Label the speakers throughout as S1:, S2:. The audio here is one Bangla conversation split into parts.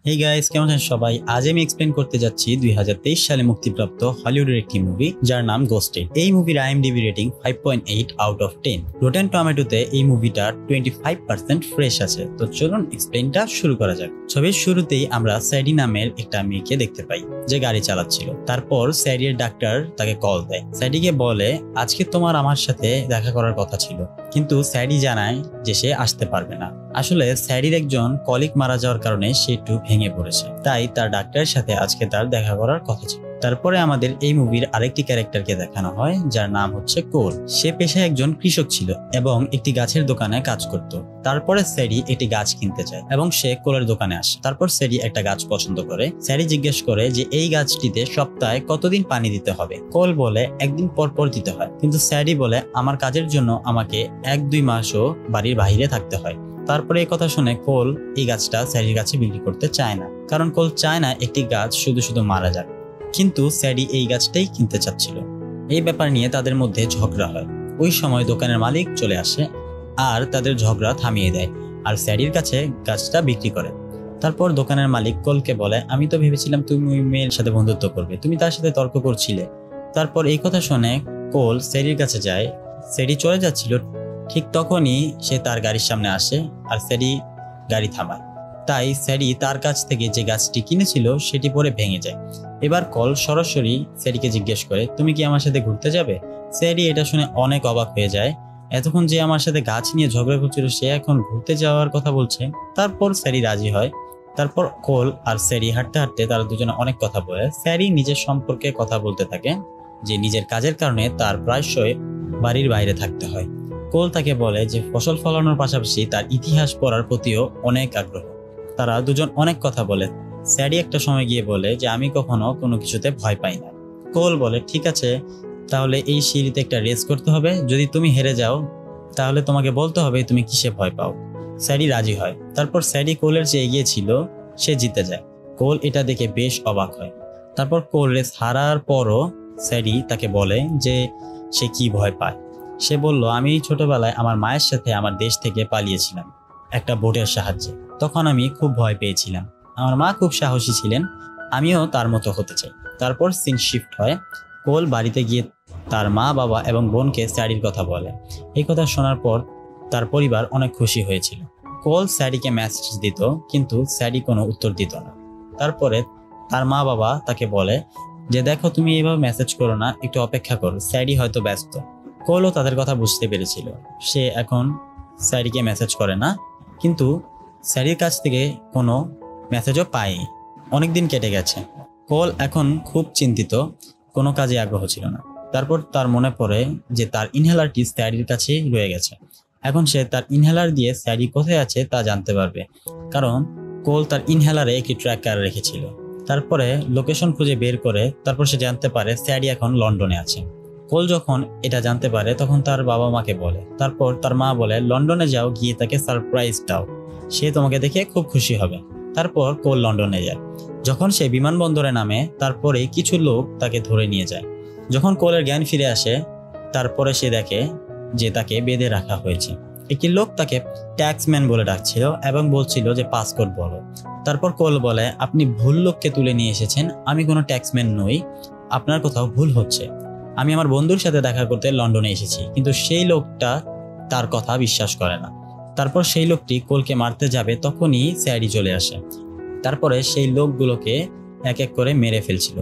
S1: হেই গাইস, কেমন আছেন সবাই? আজ আমি এক্সপ্লেন করতে যাচ্ছি 2023 সালে মুক্তিপ্রাপ্ত হলিউডের একটি মুভি যার নাম গোস্টেড। এই মুভির IMDb rating 5.8 out of 10। Rotten টমেটোতে এই মুভিটার 25% ফ্রেশ আছে। তো চলুন এক্সপ্লেনটা শুরু করা যাক। ছবির শুরুতেই আমরা স্যাডি নামের একটা মেয়েকে দেখতে পাই যে গাড়ি চালাচ্ছিল। তারপর স্যাডির ডাক্তার তাকে কল দেয়। স্যাডিকে বলে আজকে তোমার আমার সাথে দেখা করার কথা ছিল, কিন্তু স্যাডি জানায় যে সে আসতে পারবে না। আসলে স্যাডির একজন কলিগ মারা যাওয়ার কারণে সে একটু ভেঙে পড়েছে, তাই তার ডাক্তারের সাথে আজকে তার দেখা করার কথা ছিল। তারপরে আমাদের এই মুভির আরেকটি ক্যারেক্টারকে দেখানো হয় যার নাম হচ্ছে কোল। সে পেশায় একজন কৃষক ছিল এবং একটি গাছের দোকানে কাজ করত। তারপরে স্যাডি একটি গাছ কিনতে চায় এবং সে কোলের দোকানে আসে। তারপর স্যাডি একটা গাছ পছন্দ করে। স্যাডি জিজ্ঞেস করে যে এই গাছটিতে সপ্তাহে কতদিন পানি দিতে হবে। কোল বলে একদিন পর পর দিতে হয়, কিন্তু স্যাডি বলে আমার কাজের জন্য আমাকে 1-2 মাসও বাড়ির বাইরে থাকতে হয়। তারপরে এই কথা শুনে কোল এই গাছটা স্যাডির কাছে বিক্রি করতে চায় না, কারণ কোল চায় না একটি গাছ শুধু শুধু মারা যাক। কিন্তু স্যাডি এই গাছটাই কিনতে চাচ্ছিল। এই ব্যাপার নিয়ে তাদের মধ্যে ঝগড়া হয়। ওই সময় দোকানের মালিক চলে আসে আর তাদের ঝগড়া থামিয়ে দেয় আর স্যাডির কাছে গাছটা বিক্রি করে। তারপর দোকানের মালিক কোলকে বলে আমি তো ভেবেছিলাম তুমি ওই মেয়ের সাথে বন্ধুত্ব করবে, তুমি তার সাথে তর্ক করছিলে। তারপর এই কথা শুনে কোল স্যাডির কাছে যায়। স্যাডি চলে যাচ্ছিল, ঠিক তখনই সে তার গাড়ির সামনে আসে আর স্যাডি গাড়ি থামায়। তাই স্যাডি তার কাছ থেকে যে গাছটি কিনেছিল সেটি পরে ভেঙে যায়। এবার কোল সরাসরি স্যাডিকে জিজ্ঞেস করে তুমি কি আমার সাথে ঘুরতে যাবে? স্যাডি এটা শুনে অনেক অবাক হয়ে যায়। এতক্ষণ যে আমার সাথে গাছ নিয়ে ঝগড়া করছিল সে এখন ঘুরতে যাওয়ার কথা বলছে। তারপর স্যাডি রাজি হয়। তারপর কোল আর স্যাডি হাঁটতে হাঁটতে তারা দুজনে অনেক কথা বলে। স্যাডি নিজের সম্পর্কে কথা বলতে থাকে যে নিজের কাজের কারণে তার প্রায়শই বাড়ির বাইরে থাকতে হয়। কোল তাকে বলে যে ফসল ফলানোর পাশাপাশি তার ইতিহাস পড়ার প্রতিও অনেক আগ্রহ। তারা দুজন অনেক কথা বলে। স্যাডি একটা সময় গিয়ে বলে যে আমি কখনো কোনো কিছুতে ভয় পাই না। কোল বলে ঠিক আছে, তাহলে এই সিঁড়িতে একটা রেস করতে হবে, যদি তুমি হেরে যাও তাহলে তোমাকে বলতে হবে তুমি কিসে ভয় পাও। স্যাডি রাজি হয়। তারপর স্যাডি কোলের চেয়ে এগিয়ে ছিল, সে জিতে যায়। কোল এটা দেখে বেশ অবাক হয়। তারপর কোল রেস হারার পরও স্যাডি তাকে বলে যে সে কি ভয় পায়। সে বলল আমি ছোটবেলায় আমার মায়ের সাথে আমার দেশ থেকে পালিয়েছিলাম একটা বোটের সাহায্যে। তখন আমি খুব ভয় পেয়েছিলাম। আমার মা খুব সাহসী ছিলেন, আমিও তার মতো হতে চাই। তারপর সিন শিফট হয়। কোল বাড়িতে গিয়ে তার মা, বাবা এবং বোনকে স্যাডির কথা বলে। এই কথা শোনার পর তার পরিবার অনেক খুশি হয়েছিল। কোল স্যাডিকে মেসেজ দিত, কিন্তু স্যাডি কোনো উত্তর দিত না। তারপরে তার মা বাবা তাকে বলে যে দেখো তুমি এইভাবে মেসেজ করো না, একটু অপেক্ষা করো, স্যাডি হয়তো ব্যস্ত। কোলও তাদের কথা বুঝতে পেরেছিল। সে এখন স্যাডিকে মেসেজ করে না, কিন্তু স্যাডির কাছ থেকে কোনো মেসেজও পায়নি। অনেকদিন কেটে গেছে। কোল এখন খুব চিন্তিত, কোনো কাজে আগ্রহ ছিল না। তারপর তার মনে পড়ে যে তার ইনহেলারটি স্যাডির কাছে রয়ে গেছে। এখন সে তার ইনহেলার দিয়ে স্যাডি কোথায় আছে তা জানতে পারবে, কারণ কোল তার ইনহেলারে একটি ট্র্যাকার রেখেছিল। তারপরে লোকেশন খুঁজে বের করে তারপর সে জানতে পারে স্যাডি এখন লন্ডনে আছে। কোল যখন এটা জানতে পারে তখন তার বাবা মাকে বলে। তারপর তার মা বলে লন্ডনে যাও, গিয়ে তাকে সারপ্রাইজ দাও, সে তোমাকে দেখে খুব খুশি হবে। তারপর কোল লন্ডনে যায়। যখন সে বিমানবন্দরে নামে তারপরে কিছু লোক তাকে ধরে নিয়ে যায়। যখন কোলের জ্ঞান ফিরে আসে তারপরে সে দেখে যে তাকে বেঁধে রাখা হয়েছে। একটি লোক তাকে ট্যাক্সম্যান বলে ডাকছিল এবং বলছিল যে পাসপোর্ট বলো। তারপর কোল বলে আপনি ভুল লোককে তুলে নিয়ে এসেছেন, আমি কোনো ট্যাক্সম্যান নই, আপনার কোথাও ভুল হচ্ছে। আমি আমার বন্ধুর সাথে দেখা করতে লন্ডনে এসেছি। কিন্তু সেই লোকটা তার কথা বিশ্বাস করে না। তারপর সেই লোকটি কোলকে মারতে যাবে, তখনই স্যাডি চলে আসে। তারপরে সেই লোকগুলোকে এক এক করে মেরে ফেলছিল।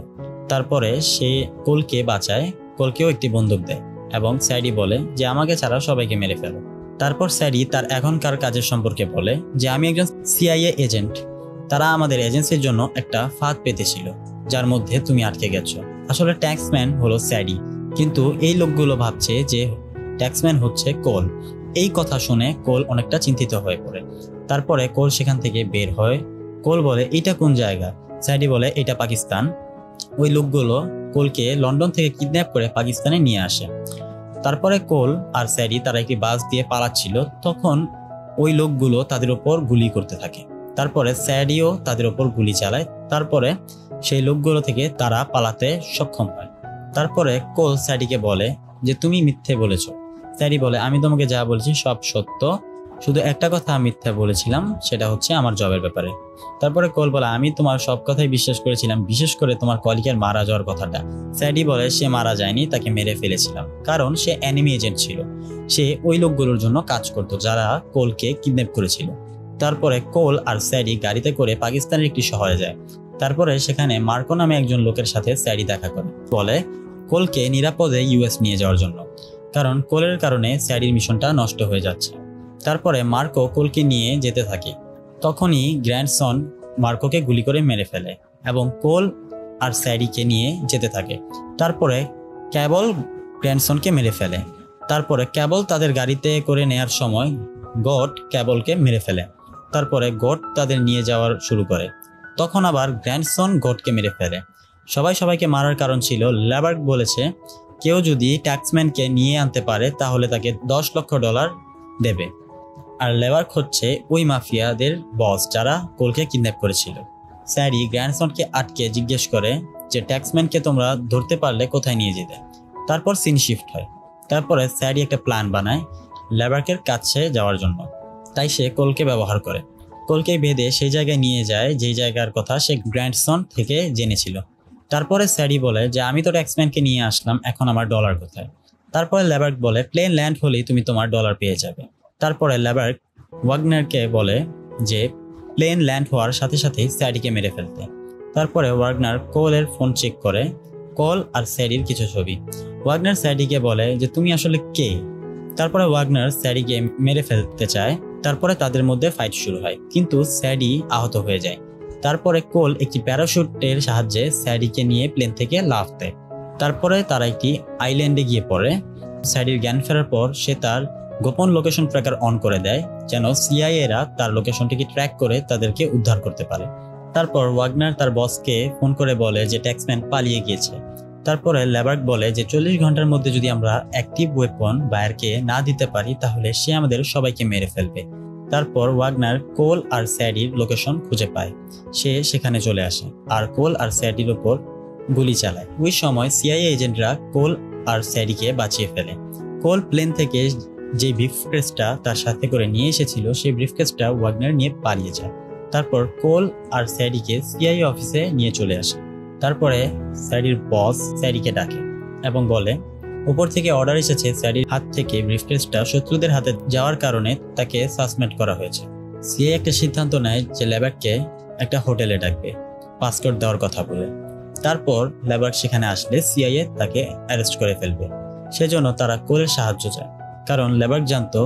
S1: তারপরে সে কোলকে বাঁচায়, কোলকেও একটি বন্দুক দেয় এবং স্যাডি বলে যে আমাকে ছাড়া সবাইকে মেরে ফেলো। তারপর স্যাডি তার এখনকার কাজের সম্পর্কে বলে যে আমি একজন সিআইএ এজেন্ট, তারা আমাদের এজেন্সির জন্য একটা ফাঁদ পেতেছিল যার মধ্যে তুমি আটকে গেছো। আসলে ট্যাক্সম্যান হলো স্যাডি, কিন্তু এই লোকগুলো ভাবছে যে ট্যাক্সম্যান হচ্ছে কোল। এই কথা শুনে কোল অনেকটা চিন্তিত হয়ে পড়ে। তারপরে কোল সেখান থেকে বের হয়। কোল বলে এটা কোন জায়গা? স্যাডি বলে এটা পাকিস্তান। ওই লোকগুলো কোলকে লন্ডন থেকে কিডন্যাপ করে পাকিস্তানে নিয়ে আসে। তারপরে কোল আর স্যাডি তারা একটি বাস দিয়ে পালাচ্ছিল, তখন ওই লোকগুলো তাদের উপর গুলি করতে থাকে। তারপরে স্যাডিও তাদের উপর গুলি চালায়। তারপরে সেই লোকগুলো থেকে তারা পালাতে সক্ষম হয়। তারপরে কোল স্যাডিকে বলে যে তুমি মিথ্যে বলেছো। স্যাডি বলে আমি তোমাকে যা বলেছি সব সত্য, শুধু একটা কথা মিথ্যা বলেছিলাম, সেটা হচ্ছে আমার জবের ব্যাপারে। তারপরে কোল বলে আমি তোমার সব কথাই বিশ্বাস করেছিলাম, বিশেষ করে তোমার কলিগের মারা যাওয়ার কথাটা। স্যাডি বলে সে মারা যায়নি, তাকে মেরে ফেলেছিলাম, কারণ সে এনিমি এজেন্ট ছিল। সে ওই লোকগুলোর জন্য কাজ করত যারা কোলকে কিডন্যাপ করেছিল। তারপরে কোল আর স্যাডি গাড়িতে করে পাকিস্তানের একটি শহরে যায়। তারপরে সেখানে মার্কো নামে একজন লোকের সাথে স্যাডি দেখা করে, বলে কোলকে নিরাপদে ইউএস নিয়ে যাওয়ার জন্য, কারণ কোলের কারণে স্যাডির মিশনটা নষ্ট হয়ে যাচ্ছে। তারপরে মার্কো কোলকে নিয়ে যেতে থাকে। তখনই গ্র্যান্ডসন মার্কোকে গুলি করে মেরে ফেলে এবং কোল আর স্যাডিকে নিয়ে যেতে থাকে। তারপরে ক্যাবল গ্র্যান্ডসনকে মেরে ফেলে। তারপরে ক্যাবল তাদের গাড়িতে করে নেয়ার সময় গড ক্যাবলকে মেরে ফেলে। তারপরে গড তাদের নিয়ে যাওয়ার শুরু করে। তখন আবার গ্র্যান্ডসন গডকে মেরে ফেলে। সবাইকে মারার কারণ ছিল লেবার্ট বলেছে কেউ যদি ট্যাক্সম্যানকে নিয়ে আনতে পারে তাহলে তাকে $10 লক্ষ দেবে। আর লেবার্ট হচ্ছে ওই মাফিয়াদের বস যারা কোলকে কিডন্যাপ করেছিল। স্যাডি গ্র্যান্ডসনকে আটকে জিজ্ঞেস করে যে ট্যাক্সম্যানকে তোমরা ধরতে পারলে কোথায় নিয়ে যেতে। তারপর সিন শিফট হয়। তারপরে স্যাডি একটা প্ল্যান বানায় লেবার্টের কাছে যাওয়ার জন্য। তাই সে কোলকে ব্যবহার করে। কোলকে বেঁধে সেই জায়গায় নিয়ে যায় যেই জায়গার কথা সে গ্র্যান্ডসন থেকে জেনেছিল। তারপরে স্যাডি বলে যে আমি তো ট্যাক্সম্যানকে নিয়ে আসলাম, এখন আমার ডলার কোথায়। তারপরে লেবার্ট বলে প্লেন ল্যান্ড হলেই তুমি তোমার ডলার পেয়ে যাবে। তারপরে লেবার্ট ওয়াগনারকে বলে যে প্লেন ল্যান্ড হওয়ার সাথে সাথেই স্যাডিকে মেরে ফেলতে। তারপরে ওয়াগনার কোলের ফোন চেক করে, কোল আর স্যাডির কিছু ছবি। ওয়াগনার স্যাডিকে বলে যে তুমি আসলে কে। তারপরে ওয়াগনার স্যাডিকে মেরে ফেলতে চায়। তারপরে তাদের মধ্যে ফাইট শুরু হয়, কিন্তু স্যাডি আহত হয়ে যায়। তারপরে কোল একটি প্যারাশুটের সাহায্যে স্যাডিকে নিয়ে প্লেন থেকে লাফ দেয়। তারপরে তারা একটি আইল্যান্ডে গিয়ে পড়ে। স্যাডির জ্ঞান ফেরার পর সে তার গোপন লোকেশন ট্র্যাকার অন করে দেয় যেন সিআইএরা তার লোকেশনটিকে ট্র্যাক করে তাদেরকে উদ্ধার করতে পারে। তারপর ওয়াগনার তার বসকে ফোন করে বলে যে ট্যাক্সম্যান পালিয়ে গিয়েছে। তারপরে লেবার্ট বলে যে 40 ঘন্টার মধ্যে যদি আমরা অ্যাক্টিভ ওয়েপন বায়ারকে না দিতে পারি তাহলে সে আমাদের সবাইকে মেরে ফেলবে। তারপর ওয়াগনার কোল আর স্যাডির লোকেশন খুঁজে পায়। সে সেখানে চলে আসে আর কোল আর স্যাডির ওপর গুলি চালায়। ওই সময় সিআইএ এজেন্টরা কোল আর স্যাডিকে বাঁচিয়ে ফেলে। কোল প্লেন থেকে যে ব্রিফকেসটা তার সাথে করে নিয়ে এসেছিল সেই ব্রিফকেসটা ওয়াগনার নিয়ে পালিয়ে যায়। তারপর কোল আর স্যাডিকে সিআইএ অফিসে নিয়ে চলে আসে। তারপরে স্যাডির বস স্যাডিকে ডাকে এবং বলে উপর থেকে অর্ডার এসেছে স্যাডির হাত থেকে ব্রিফকেসটা শত্রুদের হাতে যাওয়ার কারণে তাকে সাসপেন্ড করা হয়েছে। সিআইএ একটা সিদ্ধান্ত নেয় যে লেবার্টকে একটা হোটেলে ডাকবে পাসপোর্ট দেওয়ার কথা বলে। তারপর লেবার্ট সেখানে আসলে সিআইএ তাকে অ্যারেস্ট করে ফেলবে। সেজন্য তারা কোলের সাহায্য চায়, কারণ লেবার্ট জানতো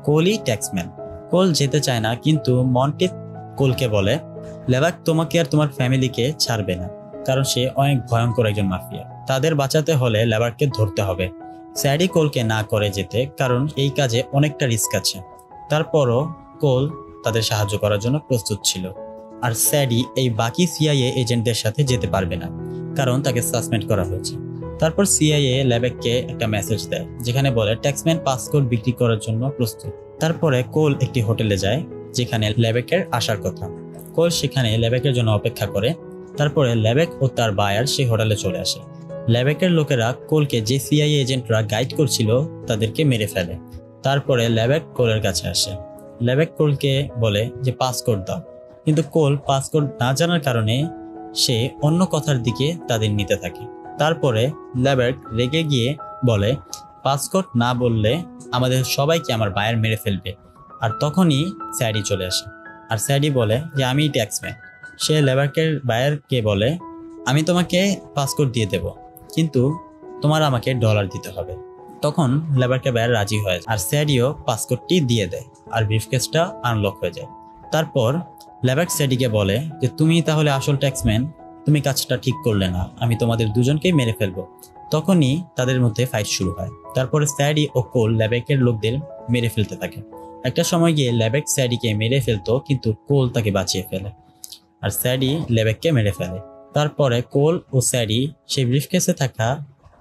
S1: কোলই ট্যাক্সম্যান। কোল যেতে চায় না, কিন্তু মন্টি কোলকে বলে লেবার্ট তোমাকে আর তোমার ফ্যামিলিকে ছাড়বে না, কারণ সে অনেক ভয়ঙ্কর একজন মাফিয়া। তাদের বাঁচাতে হলে লেবার্টকে ধরতে হবে। স্যাডি কোলকে না করে যেতে, কারণ এই কাজে অনেকটা রিস্ক আছে। তারপরও কোল তাদের সাহায্য করার জন্য প্রস্তুত ছিল। আর স্যাডি এই বাকি সিআইএ এজেন্টদের সাথে যেতে পারবে না, কারণ তাকে সাসপেন্ড করা হয়েছে। তারপর সিআইএ লেবার্টকে একটা মেসেজ দেয় যেখানে বলে ট্যাক্সম্যান পাসপোর্ট বিক্রি করার জন্য প্রস্তুত। তারপরে কোল একটি হোটেলে যায় যেখানে লেবার্টের আসার কথা। কোল সেখানে লেবার্টের জন্য অপেক্ষা করে। তারপরে লেবার্ট ও তার বায়ার সেই হোটেলে চলে আসে। লেবার্টের লোকেরা কোলকে যে সিআইএ এজেন্টরা গাইড করছিল তাদেরকে মেরে ফেলে। তারপরে লেবার্ট কোলের কাছে আসে। লেবার্ট কোলকে বলে যে পাসপোর্ট দাও, কিন্তু কোল পাসপোর্ট না জানার কারণে সে অন্য কথার দিকে তাদের নিতে থাকে। তারপরে লেবার্ট রেগে গিয়ে বলে পাসপোর্ট না বললে আমাদের সবাইকে আমার বায়ার মেরে ফেলবে। আর তখনই স্যাডি চলে আসে। আর স্যাডি বলে যে আমি ট্যাক্সম্যান। সে লেবার্টের বায়ারকে বলে আমি তোমাকে পাসপোর্ট দিয়ে দেব, কিন্তু তোমার আমাকে ডলার দিতে হবে। তখন লেবার্টের বায়ার রাজি হয় আর স্যাডিও পাসপোর্টটি দিয়ে দেয় আর ব্রিফকেসটা আনলক হয়ে যায়। তারপর লেবার্ট স্যাডিকে বলে যে তুমি তাহলে আসল ট্যাক্সম্যান, তুমি কাজটা ঠিক করলে না, আমি তোমাদের দুজনকেই মেরে ফেলবো। তখনই তাদের মধ্যে ফাইট শুরু হয়। তারপরে স্যাডি ও কোল লেবার্টের লোকদের মেরে ফেলতে থাকে। একটা সময় গিয়ে লেবার্ট স্যাডিকে মেরে ফেলতো, কিন্তু কোল তাকে বাঁচিয়ে ফেলে আর স্যাডি লেবার্টকে মেরে ফেলে। তারপরে কোল ও স্যাডি সেই ব্রিফকেসে থাকা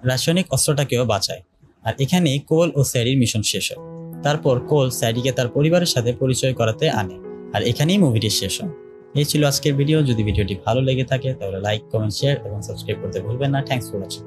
S1: রাসায়নিক অস্ত্রটাকেও বাঁচায়। আর এখানেই কোল ও স্যাডির মিশন শেষ হয়। তারপর কোল স্যাডিকে তার পরিবারের সাথে পরিচয় করাতে আনে। আর এখানেই মুভিটি শেষ হয়। এই ছিল আজকের ভিডিও। যদি ভিডিওটি ভালো লেগে থাকে তাহলে লাইক, কমেন্ট, শেয়ার এবং সাবস্ক্রাইব করতে ভুলবেন না। Thanks for watching.